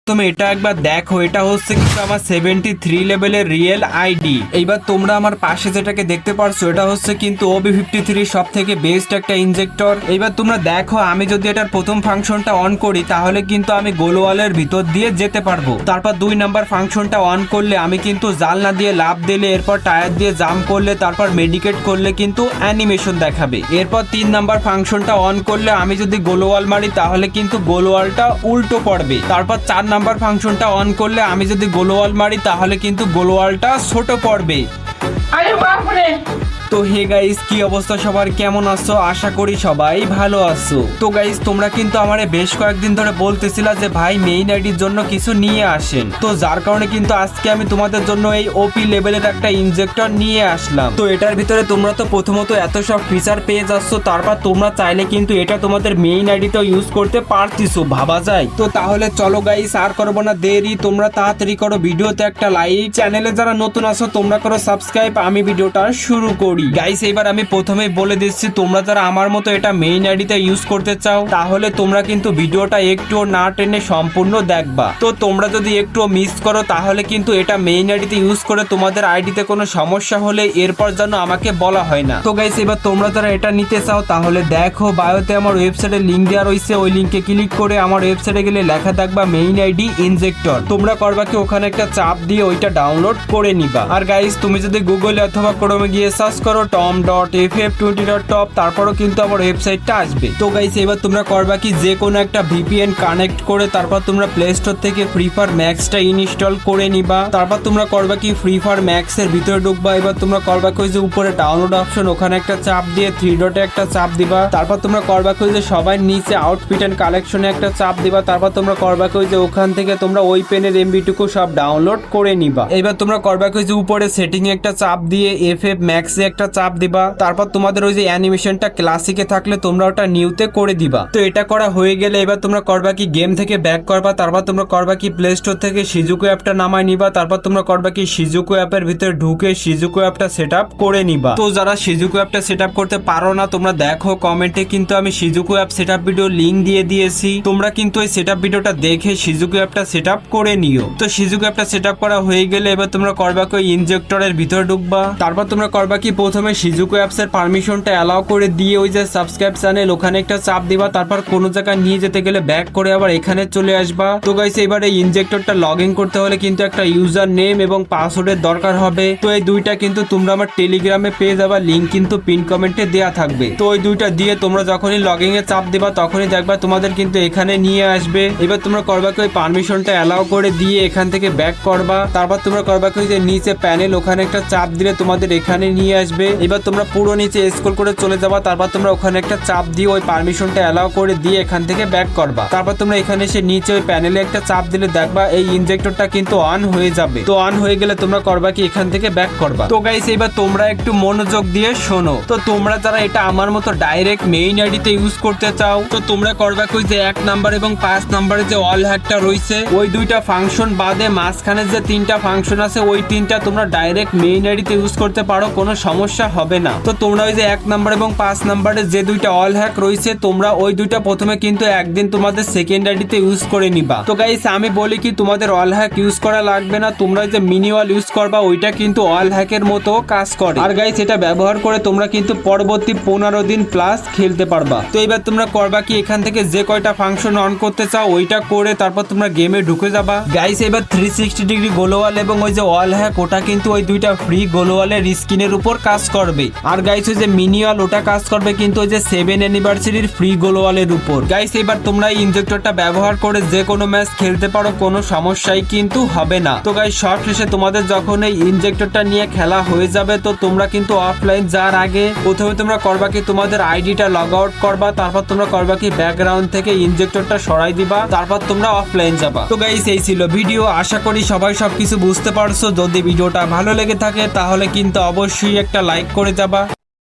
তুমি এটা একবার দেখো, এটা হচ্ছে কিন্তু আমার 73 লেভেলের রিয়েল আইডি। এইবার তোমরা আমার পাশে যেটাকে দেখতে পারছো এটা হচ্ছে কিন্তু OB53 সব থেকে বেস্ট একটা ইনজেক্টর। এইবার তোমরা দেখো, আমি যদি এটার প্রথম ফাংশনটা অন করি তাহলে কিন্তু আমি গোলওয়ালের ভিতর দিয়ে যেতে পারবো। তারপর 2 নাম্বার ফাংশনটা অন করলে আমি কিন্তু জানলা দিয়ে লাফ দিলে, এরপর টায়ার দিয়ে জাম্প করলে, তারপর মেডিকেট করলে কিন্তু অ্যানিমেশন দেখাবে। এরপর 3 নাম্বার ফাংশনটা অন করলে আমি যদি গোলওয়াল মারি তাহলে কিন্তু গোলওয়ালটা উল্টো পড়বে। তারপর 4 নাম্বার ফাংশনটা অন করলে আমি যদি গোলওয়াল মারি তাহলে কিন্তু গোলওয়ালটা ছোট পড়বে। আরে বাপরে! তো হে গাইস, কি অবস্থা সবার, কেমন আছো? আশা করি সবাই ভালো আছো। তো গাইস, তোমরা কিন্তু আমারে বেশ কয়েকদিন ধরে বলতেছিলা যে ভাই মেইন আইডির জন্য কিছু নিয়ে আসেন, তো যার কারণে কিন্তু আজকে আমি তোমাদের জন্য এই ওপি লেভেলের একটা ইনজেক্টর নিয়ে আসলাম। তো এটার ভিতরে তোমরা তো প্রথমত এত সব ফিচার পেয়ে যাচ্ছ, তারপর তোমরা চাইলে কিন্তু এটা তোমাদের মেইন আইডিতেও ইউজ করতে পারতিছো, ভাবা যায়। তো তাহলে চলো গাইস, আর করবো না দেরি, তোমরা তাড়াতাড়ি করো ভিডিওতে একটা লাইক, চ্যানেলে যারা নতুন আছো তোমরা করো সাবস্ক্রাইব, আমি ভিডিওটা শুরু করি। গাইস, এবার আমি প্রথমেই বলে দিচ্ছি, তোমরা যারা আমার মতো এটা মেইন আইডিতে ইউজ করতে চাও তাহলে তোমরা কিন্তু ভিডিওটা একটুও না টেনে সম্পূর্ণ দেখবা। তো তোমরা যদি একটুও মিস করো তাহলে কিন্তু এটা মেইন আইডিতে ইউজ করে তোমাদের আইডিতে কোনো সমস্যা হলে এরপর যেন আমাকে বলা হয় না। তো গাইস, এবার তোমরা যারা এটা নিতে চাও তাহলে দেখো বায়োতে আমার ওয়েবসাইটের লিঙ্ক দেওয়া রয়েছে, ওই লিঙ্কে ক্লিক করে আমার ওয়েবসাইটে গেলে লেখা থাকবা মেইন আইডি ইনজেক্টর। তোমরা করবা কি, ওখানে একটা চাপ দিয়ে ওইটা ডাউনলোড করে নিবা। আর গাইস, তুমি যদি গুগলে অথবা ক্রোমে গিয়ে সার্চ করো tom.ff20.top, তারপরও কিন্তু আমার ওয়েবসাইটটা আসবে। তো গাইস, এবার তোমরা করবা কি, যে কোনো একটা ভিপিএন কানেক্ট করে তারপর তোমরা প্লে স্টোর থেকে ফ্রি ফায়ার ম্যাক্সটা ইনস্টল করে নিবা। তারপর তোমরা করবা কি, ফ্রি ফায়ার ম্যাক্স এর ভিতরে ঢুকবা। এবার তোমরা করবা কি, যে উপরে ডাউনলোড অপশন ওখানে একটা চাপ দিয়ে 3 ডটে একটা চাপ দিবা। তারপর তোমরা করবা কি, যে সবার নিচে আউটফিট এন্ড কালেকশনে একটা চাপ দিবা। তারপর তোমরা করবা কি, যে ওখান থেকে তোমরা ওই পেনের এমবিটুকু সব ডাউনলোড করে নিবা। এবার তোমরা করবা কি, যে উপরে সেটিং এ একটা চাপ দিয়ে এফএফ ম্যাক্সে একটা চাপ দিবা। তারপর তোমাদের ওই যে অ্যানিমেশনটা ক্লাসিকে থাকলে তোমরা ওটা নিউতে করে দিবা। তো এটা করা হয়ে গেলে এবার তোমরা করবা কি, গেম থেকে ব্যাক করবা। তারপর তোমরা করবা কি, প্লে স্টোর থেকে শিজুকু অ্যাপটা নামায় নিবা। তারপর তোমরা করবা কি, শিজুকু অ্যাপের ভিতরে ঢুকে শিজুকু অ্যাপটা সেটআপ করে নিবা। তো যারা শিজুকু অ্যাপটা সেটআপ করতে পারো না, তোমরা দেখো কমেন্টে কিন্তু আমি শিজুকু অ্যাপ সেটআপ ভিডিও লিংক দিয়ে দিয়েছি, তোমরা কিন্তু ওই সেটআপ ভিডিওটা দেখে শিজুকু অ্যাপটা সেটআপ করে নিও। তো শিজুকু অ্যাপটা সেটআপ করা হয়ে গেলে এবার তোমরা করবা কি, ইনজেক্টরের ভিতরে ঢুকবা। তারপর তোমরা করবা কি, প্রথমে শিজুকু অ্যাপস এর পারমিশনটা অ্যালাউ করে দিয়ে ওই যে সাবস্ক্রাইব চ্যানেল ওখানে একটা চাপ দিবা। তারপর কোনো জায়গায় নিয়ে যেতে গেলে ব্যাক করে আবার এখানে চলে আসবা। তো গাইস, এবার এই ইনজেক্টরটা লগ ইন করতে হলে কিন্তু একটা ইউজার নেম এবং পাসওয়ার্ডের দরকার হবে। তো এই দুইটা কিন্তু তোমরা আমার টেলিগ্রামে পেয়ে যাবা, লিংক কিন্তু পিন কমেন্টে দেওয়া থাকবে। তো ওই দুইটা দিয়ে তোমরা যখনই লগ ইন এ চাপ দিবা তখনই দেখবা তোমাদের কিন্তু এখানে নিয়ে আসবে। এবার তোমরা করবা কি, ওই পারমিশনটা অ্যালাউ করে দিয়ে এখান থেকে ব্যাক করবা। তারপর তোমরা করবা কি, যে নিচে প্যানেল ওখানে একটা চাপ দিলে তোমাদের এখানে নিয়ে আসবে। এবার তোমরা পুরো নিচে স্ক্রল করে চলে যাবা। তারপর তোমরা ওখানে একটা চাপ দিয়ে ওই পারমিশনটা অ্যালাউ করে দিয়ে এখান থেকে ব্যাক করবা। তারপর তোমরা এখানে এসে নিচে ওই প্যানেলে একটা চাপ দিলে দেখবা এই ইনজেক্টরটা কিন্তু অন হয়ে যাবে। তো অন হয়ে গেলে তোমরা করবা কি, এখান থেকে ব্যাক করবা। তো গাইস, এবার তোমরা একটু মনোযোগ দিয়ে শোনো। তো তোমরা যারা এটা আমার মতো ডাইরেক্ট মেইন আইডিতে ইউজ করতে চাও তো তোমরা করবা কি, যে 1 নাম্বার এবং 5 নাম্বারে যে অল হ্যাকটা রয়েছে ওই দুইটা ফাংশন বাদে মাঝখানে যে 3টা ফাংশন আছে ওই 3টা তোমরা ডাইরেক্ট মেইন আইডিতে ইউজ করতে পারো, কোনো সমস্যা হবে না। তো তোমরা ওই যে 1 নাম্বার এবং 5 নাম্বারে যে দুইটা অল হ্যাক রয়েছে তোমরা ওই দুইটা প্রথমে কিন্তু একদিন তোমাদের সেকেন্ড আইডিতে ইউজ করে নিবা। তো গাইস, আমি বলি কি, তোমাদের অল হ্যাক ইউজ করা লাগবে না, তোমরা যে মিনিওয়াল ইউজ করবা ওইটা কিন্তু অল হ্যাকের মতো কাজ করে। আর গাইস, এটা ব্যবহার করে তোমরা কিন্তু পরবর্তী 15 দিন প্লাস খেলতে পারবা। তো এবার তোমরা করবা কি, এখান থেকে যে কয়টা ফাংশন অন করতে চাও ওইটা করে তারপর তোমরা গেমে ঢুকে যাবা। গাইস, এবার 360 ডিগ্রি গোলওয়াল এবং ওই যে অল হ্যাক ওটা কিন্তু ওই দুইটা ফ্রি গোলওয়ালের স্কিনের উপর কাজ করবে। আর গাইস, ওই যে মিনিওয়াল ওটা কাজ করবে কিন্তু ওই যে 7 অ্যানিভার্সারির ফ্রি গোলওয়ালের উপর। গাইস, এবার তোমরা এই ইনজেক্টরটা ব্যবহার করে যে কোনো ম্যাচ খেলতে পারো, কোনো সমস্যাই কিন্তু হবে না। তো গাইস, সব শেষে তোমাদের যখন এই ইনজেক্টরটা নিয়ে খেলা হয়ে যাবে তো তোমরা কিন্তু অফলাইন যাওয়ার আগে প্রথমে তোমরা করবা কি, তোমাদের আইডিটা লগ আউট করবা। তারপর তোমরা করবা কি, ব্যাকগ্রাউন্ড থেকে ইনজেক্টরটা সরাই দিবা। তারপর তোমরা অফলাইন যাবা। তো গাইস, এই ছিল ভিডিও, আশা করি সবাই সবকিছু বুঝতে পারছো। যদি ভিডিওটা ভালো লেগে থাকে তাহলে কিন্তু অবশ্যই একটা লাইক করে যাবা।